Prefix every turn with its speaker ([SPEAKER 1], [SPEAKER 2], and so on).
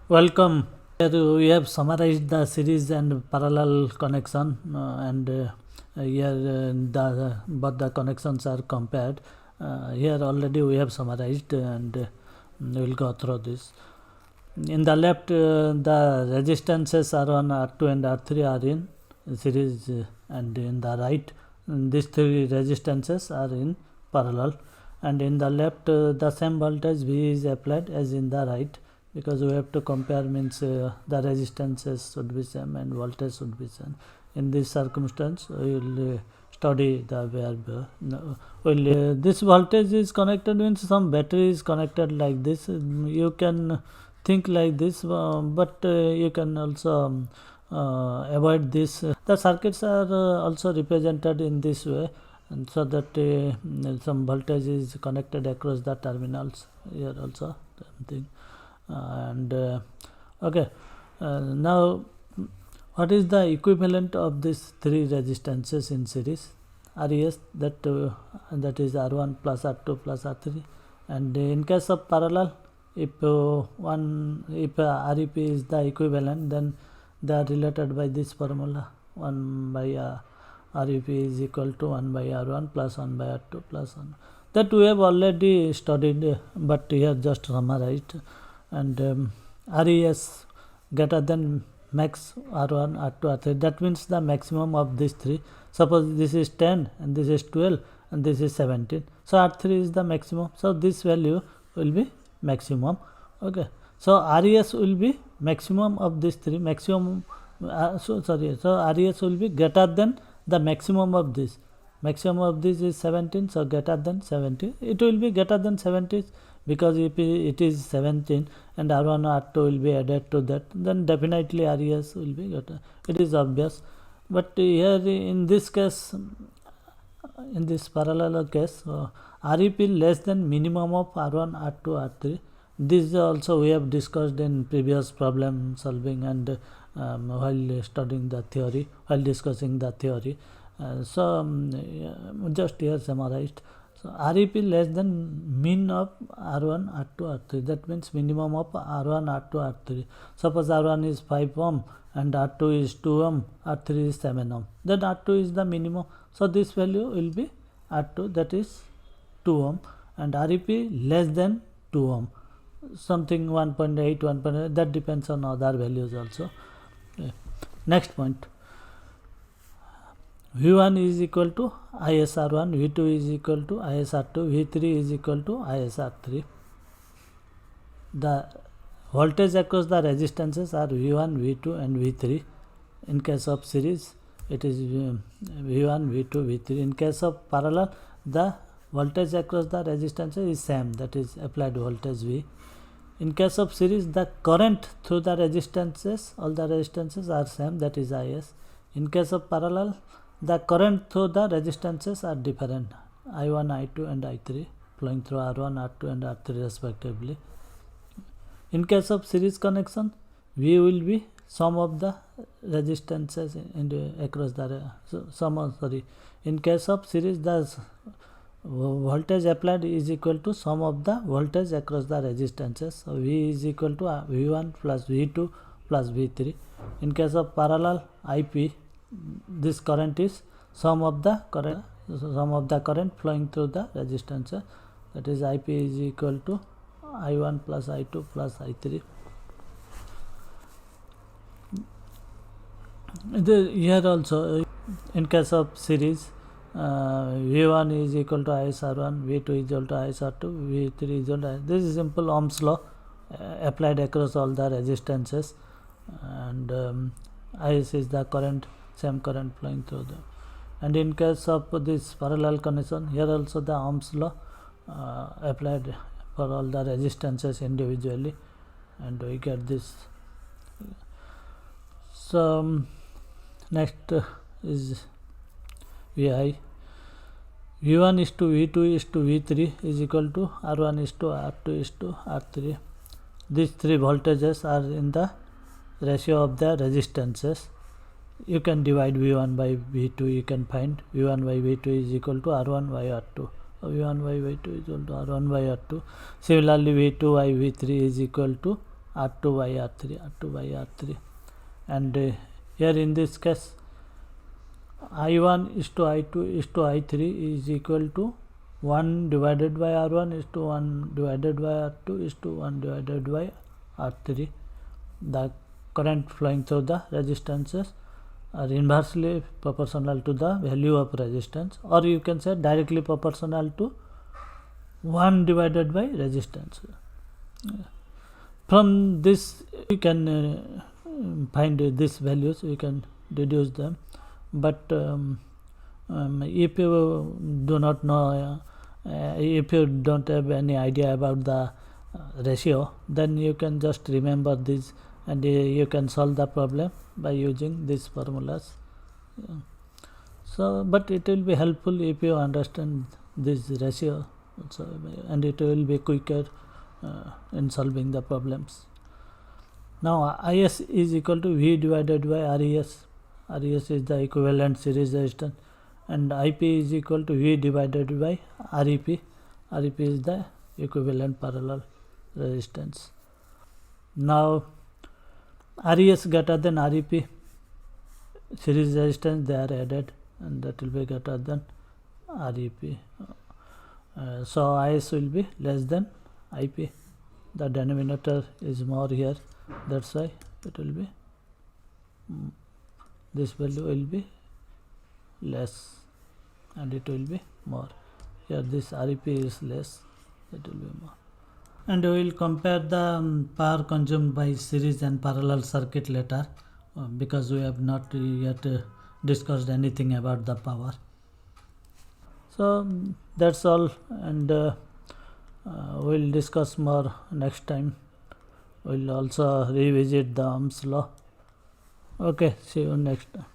[SPEAKER 1] Welcome. Here we have summarized the series and parallel connection, and here both the connections are compared. Here already we have summarized, and we will go through this. In the left, the resistances R1, R2 and R3 are in series, and in the right, these three resistances are in parallel, and in the left, the same voltage V is applied as in the right, because we have to compare, means the resistances should be same and voltage should be same. In this circumstance, we will study the where this voltage is connected, means some battery is connected like this. You can think like this, but you can also avoid this. The circuits are also represented in this way, and so that some voltage is connected across the terminals. Here also same thing. Okay, now what is the equivalent of these three resistances in series? RES, that is R1 plus R2 plus R3, and in case of parallel, if REP is the equivalent, then they are related by this formula: 1 by REP is equal to 1 by R1 plus 1 by R2 plus 1. That we have already studied, but here just summarized. And RES greater than max R1, R2, R3. That means the maximum of these three. Suppose this is 10 and this is 12 and this is 17. So R3 is the maximum. So this value will be maximum. Okay. So RES will be maximum of these three. Maximum. So RES will be greater than the maximum of this. Maximum of this is 17. So greater than 17. It will be greater than 17. Because if it is 17 and R1 or R2 will be added to that, then definitely RES will be greater. It is obvious. But here in this case, in this parallel case, REP less than minimum of R1, R2, R3. This also we have discussed in previous problem solving and while studying the theory, while discussing the theory. Just here summarized. So REP less than min of R1, R2, R3. That means minimum of R1, R2, R3. Suppose R1 is 5 ohm and R2 is 2 ohm, R3 is 7 ohm. Then R2 is the minimum. So this value will be R2, that is 2 ohm, and REP less than 2 ohm. Something 1.8, 1.8, that depends on other values also. Okay. Next point. V1 is equal to ISR1, V2 is equal to ISR2, V3 is equal to ISR3. The voltage across the resistances are V1, V2 and V3. In case of series, it is V1, V2, V3. In case of parallel, the voltage across the resistances is same, that is applied voltage V. In case of series, the current through the resistances, all the resistances are same, that is IS. In case of parallel, the current through the resistances are different, I1, I2 and I3 flowing through R1, R2 and R3 respectively. In case of series connection, V will be sum of the resistances across the in case of series, the voltage applied is equal to sum of the voltage across the resistances. So V is equal to V1 plus V2 plus V3. In case of parallel, IP, this current is sum of the current flowing through the resistance, that is IP is equal to I1 plus I2 plus I3. Here also, in case of series, V1 is equal to ISR1, V2 is equal to ISR2, V3 is equal to this is simple Ohm's law applied across all the resistances, and IS is the current, same current flowing through them. And in case of this parallel connection, here also the Ohm's law applied for all the resistances individually, and we get this. So next is VI. V1 is to V2 is to V3 is equal to R1 is to R2 is to R3. These three voltages are in the ratio of the resistances. You can divide V1 by V2, you can find V1 by V2 is equal to R1 by R2. V1 by V2 is equal to R1 by R2. Similarly, V2 by V3 is equal to R2 by R3, and here in this case I1 is to I2 is to I3 is equal to 1 divided by R1 is to 1 divided by R2 is to 1 divided by R3. The current flowing through the resistances are inversely proportional to the value of resistance, or you can say directly proportional to 1 divided by resistance. From this we can find these values, we can deduce them, but if you do not know, if you don't have any idea about the ratio, then you can just remember this and you can solve the problem by using these formulas. So but it will be helpful if you understand this ratio also, and it will be quicker in solving the problems. Now IS is equal to V divided by RES. RES is the equivalent series resistance, and IP is equal to V divided by REP. REP is the equivalent parallel resistance. Now RES greater than REP, series resistance they are added, and that will be greater than REP. So IS will be less than IP. The denominator is more here, that's why it will be this value will be less and it will be more. Here this REP is less, it will be more. And we will compare the power consumed by series and parallel circuit later, because we have not yet discussed anything about the power. So that's all, and we'll discuss more next time. We'll also revisit the Ohm's law. Okay, see you next time.